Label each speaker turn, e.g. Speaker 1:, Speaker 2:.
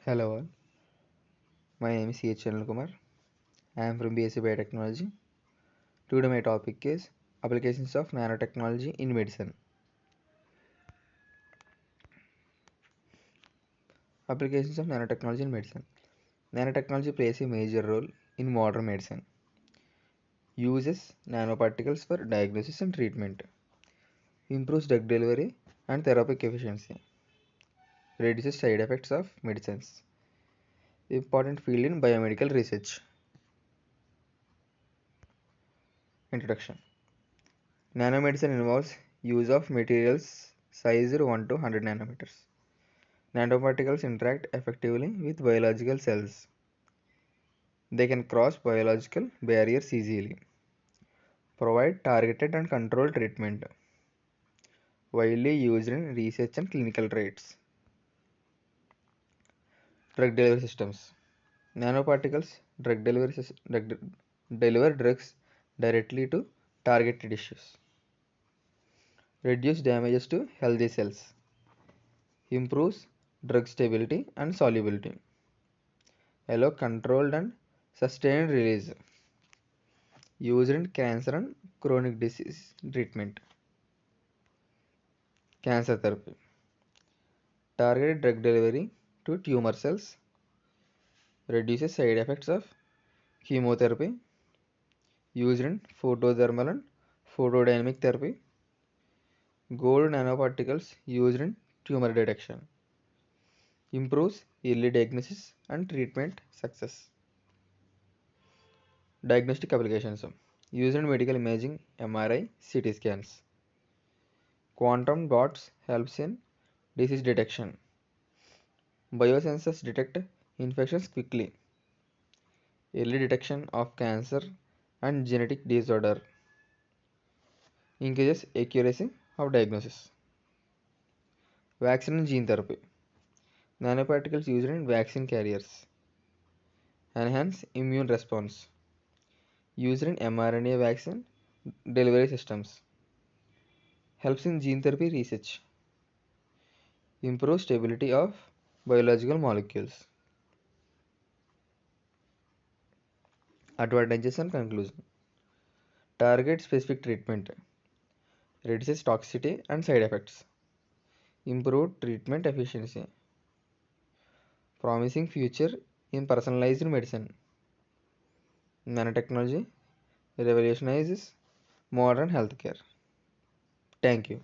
Speaker 1: Hello all, my name is C.H. Chanel Kumar. I am from BSc Biotechnology. Today my topic is applications of nanotechnology in medicine. Applications of nanotechnology in medicine. Nanotechnology plays a major role in modern medicine. Uses nanoparticles for diagnosis and treatment. Improves drug delivery and therapeutic efficiency. Reduces side effects of medicines. Important field in biomedical research. Introduction. Nanomedicine involves use of materials sized 1 to 100 nanometers. Nanoparticles interact effectively with biological cells. They can cross biological barriers easily. Provide targeted and controlled treatment. Widely used in research and clinical trials. Drug delivery systems. Nanoparticles deliver drugs directly to targeted tissues. Reduce damages to healthy cells. Improves drug stability and solubility. Allow controlled and sustained release. Used in cancer and chronic disease treatment. Cancer therapy. Targeted drug delivery to tumor cells. Reduces side effects of chemotherapy. Used in photothermal and photodynamic therapy. Gold nanoparticles used in tumor detection. Improves early diagnosis and treatment success. Diagnostic applications. Used in medical imaging, MRI, CT scans. Quantum dots helps in disease detection. Biosensors detect infections quickly. Early detection of cancer and genetic disorder. Increases accuracy of diagnosis. Vaccine and gene therapy. Nanoparticles used in vaccine carriers. Enhance immune response. Used in mRNA vaccine delivery systems. Helps in gene therapy research. Improves stability of biological molecules. Advantages and conclusion. Target specific treatment. Reduces toxicity and side effects. Improved treatment efficiency. Promising future in personalized medicine. Nanotechnology revolutionizes modern healthcare. Thank you.